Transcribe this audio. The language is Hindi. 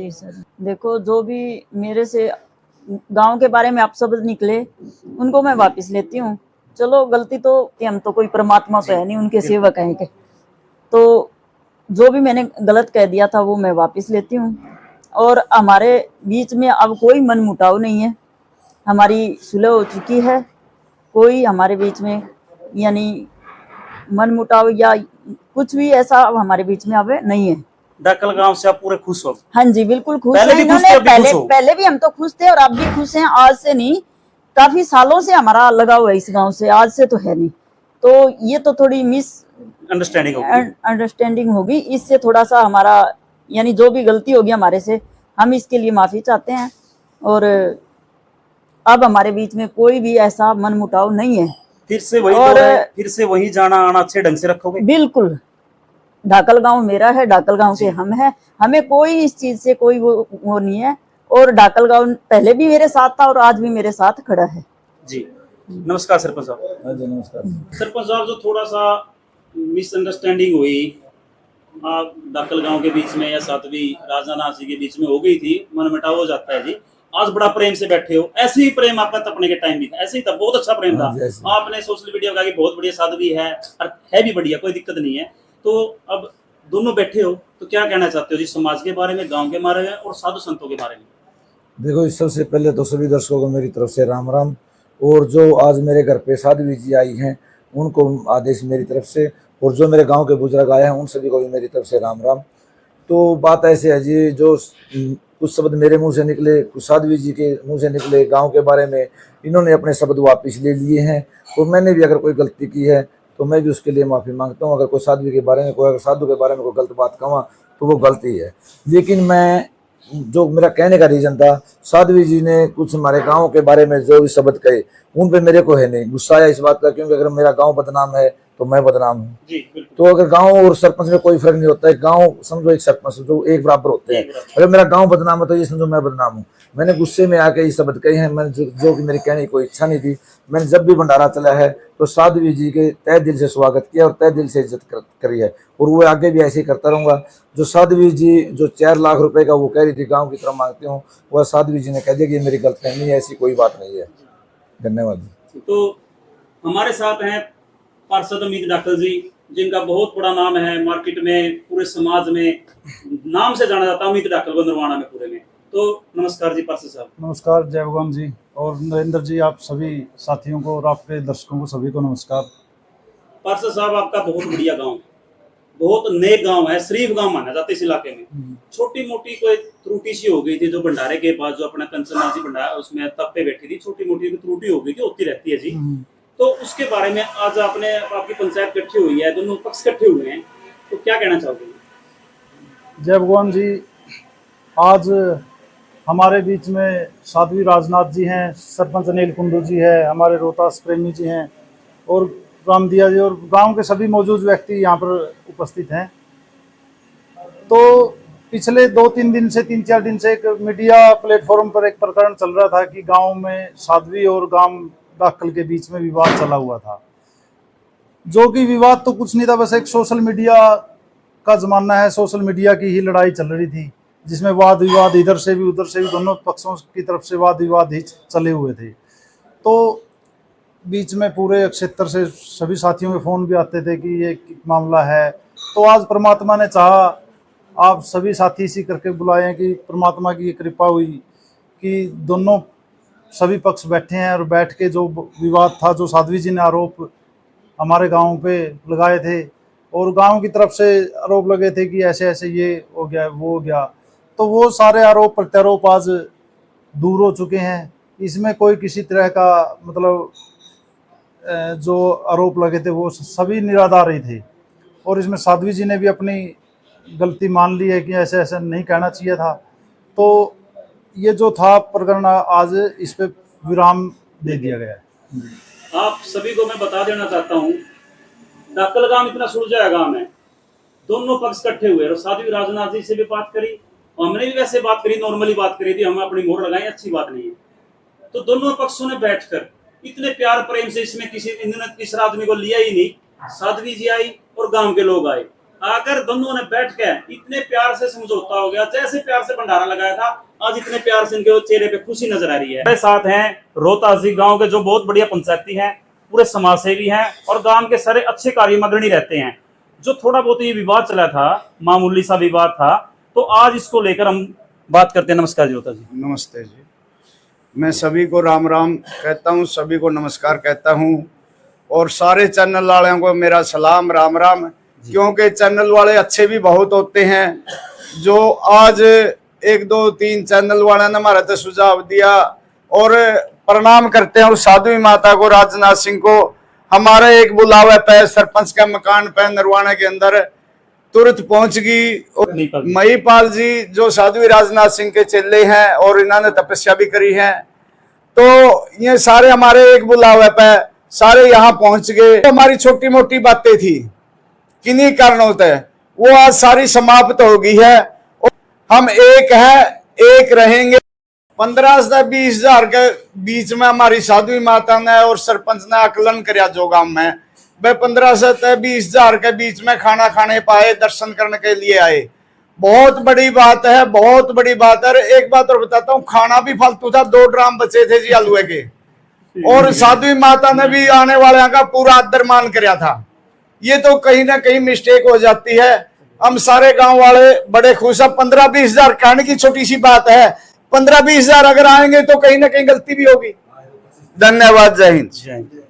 जी सर, देखो जो भी मेरे से गांव के बारे में आप शब्द निकले उनको मैं वापस लेती हूँ। चलो गलती तो कि हम तो कोई परमात्मा तो है नहीं, उनके सेवक हैं के, तो जो भी मैंने गलत कह दिया था वो मैं वापस लेती हूँ। और हमारे बीच में अब कोई मन मुटाव नहीं है, हमारी सुलह हो चुकी है। कोई हमारे बीच में यानी मन मुटाव या कुछ भी ऐसा अब हमारे बीच में अब नहीं है। डाकल गांव से आप पूरे खुश हो? हाँ जी बिल्कुल खुश पहले है। भी खुश इन्होंने थे, अभी खुश हो? पहले भी हम तो खुश थे और अब भी खुश हैं। आज से नहीं, काफी सालों से हमारा लगाव है इस गांव से, आज से तो है नहीं। तो ये तो थोड़ी मिस अंडरस्टैंडिंग होगी, इससे थोड़ा सा हमारा यानी जो भी गलती होगी हमारे से, हम इसके लिए माफी चाहते हैं। और अब हमारे बीच में कोई भी ऐसा मन मुटाव नहीं है। फिर से वही और फिर से वही जाना आना अच्छे ढंग से रखोगे? बिल्कुल, ढाकल गांव मेरा है, ढाकल गांव के हम हैं, हमें कोई इस चीज से कोई वो नहीं है। और ढाकल गांव पहले भी मेरे साथ था और आज भी मेरे साथ खड़ा है जी। नमस्कार सरपंच साहब। हाँ जी नमस्कार। सरपंच साहब, जो थोड़ा सा मिसअंडरस्टैंडिंग हुई आप ढाकल गांव के बीच में या साध्वी राजनाथ जी के बीच में हो गई थी, मनमुटाव हो जाता है जी। आज बड़ा प्रेम से बैठे हो, ऐसे ही प्रेम आपका तपने के टाइम भी था, ऐसे ही था, बहुत अच्छा प्रेम था। आपने सोशल मीडिया कहा कि बहुत बढ़िया साध्वी है और है भी बढ़िया, कोई दिक्कत नहीं है। तो अब दोनों बैठे हो तो क्या कहना चाहते हो जी, समाज के बारे में, गांव के बारे में और साधु संतों के बारे में? देखो, सबसे पहले तो सभी दर्शकों को मेरी तरफ से राम राम। और जो आज मेरे घर पे साध्वी जी आई हैं उनको आदेश मेरी तरफ से, और जो मेरे गांव के बुजुर्ग आए हैं उन सभी को भी मेरी तरफ से राम राम। तो बात ऐसे है जी, जो कुछ शब्द मेरे मुंह से निकले, कुछ साध्वी जी के मुंह से निकले गांव के बारे में, इन्होंने अपने शब्द वापस ले लिए हैं। और मैंने भी अगर कोई गलती की है तो मैं भी उसके लिए माफ़ी मांगता हूँ। अगर कोई साध्वी के बारे में, कोई अगर साधु के बारे में कोई गलत बात कहूँ तो वो गलती है। लेकिन मैं, जो मेरा कहने का रीज़न था, साध्वी जी ने कुछ हमारे गांव के बारे में जो भी शब्द कहे उन पे मेरे को है नहीं गुस्सा आया इस बात का, क्योंकि अगर मेरा गांव बदनाम है तो मैं बदनाम हूँ। तो अगर गांव और सरपंच में कोई फर्क नहीं होता है, गांव समझो एक सरपंच जो एक बराबर होते हैं, अगर मेरा गांव बदनाम है तो ये समझो मैं बदनाम हूँ। मैंने गुस्से में आके ये शब्द कहे हैं, मैंने जो कि मेरी कहने की कोई इच्छा नहीं थी। मैंने जब भी भंडारा चला है तो साध्वी जी के तहे दिल से स्वागत किया और तहे दिल से इज्जत करी है, और वो आगे भी ऐसे ही करता रहूँगा। जो साध्वी जी जो 4 लाख रुपए का वो कह रही थी गाँव की तरफ मांगती हूँ, वह साध्वी जी ने कह दिया कि ये मेरी गलतफहमी है, ऐसी कोई बात नहीं है। धन्यवाद। तो हमारे साथ हैं पार्षद अमित डाकल जी, जिनका बहुत बड़ा नाम है मार्केट में, पूरे समाज में नाम से जाना जाता है अमित डाकल बंदरवाना में, पूरे में। तो नमस्कार जी पार्षद साहब। नमस्कार जय भगवान जी और नरेंद्र जी, आप सभी साथियों को और आपके दर्शकों को सभी को नमस्कार। पार्षद साहब, आपका बहुत बढ़िया गांव, बहुत नेक गांव है, शरीफ गांव माना जाता है इस इलाके में। छोटी मोटी कोई त्रुटि सी हो गई थी, जो भंडारे के बाद जो अपना कंचननाथ जी भंडारा उसमें तब पे बैठी थी, छोटी मोटी त्रुटि हो गई थी, होती रहती है जी। तो उसके बारे में आज आपकी पंचायत इकट्ठी हुई है, दोनों पक्ष इकट्ठे हुए हैं, तो क्या कहना चाहोगे? जय भगवान जी, आज हमारे बीच में साध्वी राजनाथ जी हैं, सरपंच अनिल कुंडू जी है, हमारे रोहतास प्रेमी जी हैं और रामदिया जी और गांव के सभी मौजूद व्यक्ति यहाँ पर उपस्थित हैं। तो पिछले 2-3 दिन से, 3-4 दिन से एक मीडिया प्लेटफॉर्म पर एक प्रकरण चल रहा था कि गांव में साध्वी और गांव डाकल के बीच में विवाद चला हुआ था, जो कि विवाद तो कुछ नहीं था, बस एक सोशल मीडिया का जमाना है, सोशल मीडिया की ही लड़ाई चल रही थी, जिसमें वाद विवाद इधर से भी उधर से भी दोनों पक्षों की तरफ से वाद विवाद ही चले हुए थे। तो बीच में पूरे क्षेत्र से सभी साथियों के फ़ोन भी आते थे कि ये मामला है। तो आज परमात्मा ने चाहा, आप सभी साथी इसी करके बुलाए कि परमात्मा की कृपा हुई कि दोनों सभी पक्ष बैठे हैं और बैठ के जो विवाद था, जो साध्वी जी ने आरोप हमारे गांव पे लगाए थे और गांव की तरफ से आरोप लगे थे कि ऐसे ऐसे ये हो गया वो हो गया, तो वो सारे आरोप प्रत्यारोप आज दूर हो चुके हैं। इसमें कोई किसी तरह का मतलब जो आरोप लगे थे वो सभी निराधार ही थे, और इसमें साध्वी जी ने भी अपनी गलती मान ली है कि ऐसे ऐसे नहीं कहना चाहिए था। तो ये जो था प्रकरण, आज इस पे विराम दे दिया गया है। आप सभी को मैं बता देना चाहता हूँ, डाकल गांव इतना सुलझाया गांव है, दोनों पक्ष इकट्ठे हुए और साध्वी राजनाथ जी से भी बात करी, हमने भी वैसे बात करी, नॉर्मली बात करी थी, हम अपनी मोहर लगाई, अच्छी बात नहीं है। तो दोनों पक्षों ने बैठकर इतने प्यार प्रेम से, इसमें किसी इन्होंने तीसरा आदमी को लिया ही नहीं, साध्वी जी आई और गांव के लोग आए, अगर दोनों ने बैठ के इतने प्यार से समझौता हो गया, जैसे प्यार से भंडारा लगाया था, आज इतने प्यार से इनके चेहरे पे खुशी नजर आ रही है। मेरे साथ हैं रोहतासी गांव के जो बहुत बढ़िया पंचायती हैं, पूरे समाज सेवी हैं और गांव के सारे अच्छे कार्य में अग्रणी रहते हैं। जो थोड़ा बहुत ये विवाद चला था, मामूली सा विवाद था, तो आज इसको लेकर हम बात करते हैं। नमस्कार जी रोहता जी। नमस्ते जी। मैं सभी को राम राम कहता हूँ, सभी को नमस्कार कहता हूँ और सारे चैनल वालों को मेरा सलाम राम राम। क्योंकि चैनल वाले अच्छे भी बहुत होते हैं। जो आज 1 2 3 चैनल वाले ने हमारा तो सुझाव दिया और प्रणाम करते हैं उस साध्वी माता को, राजनाथ सिंह को। हमारा एक बुलावा पे सरपंच का मकान पे नरवाना के अंदर तुरंत पहुंच गई। महिपाल जी जो साध्वी राजनाथ सिंह के चेले हैं और इन्होंने तपस्या भी करी है, तो ये सारे हमारे एक बुलावे पे सारे यहाँ पहुंच गए। तो हमारी छोटी मोटी बातें थी किन्हीं कारणों से वो आज सारी समाप्त हो गई है। और हम एक हैं, एक रहेंगे। 15 से 20 हजार के बीच में हमारी साध्वी माता ने और सरपंच ने आकलन कराया जो गांव में, वे 15 से 20 हजार के बीच में खाना खाने पाए, दर्शन करने के लिए आए। बहुत बड़ी बात है, बहुत बड़ी बात है। एक बात और बताता हूँ, खाना भी फालतू था, 2 ड्राम बचे थे जी हलवे के। और साध्वी माता ने भी आने वाले का पूरा आदर मान कराया था। ये तो कहीं ना कहीं मिस्टेक हो जाती है। हम सारे गांव वाले बड़े खुश हैं। 15-20 हजार कहने की छोटी सी बात है, 15-20 हजार अगर आएंगे तो कहीं ना कहीं गलती भी होगी। धन्यवाद। जय हिंद। जय हिंद।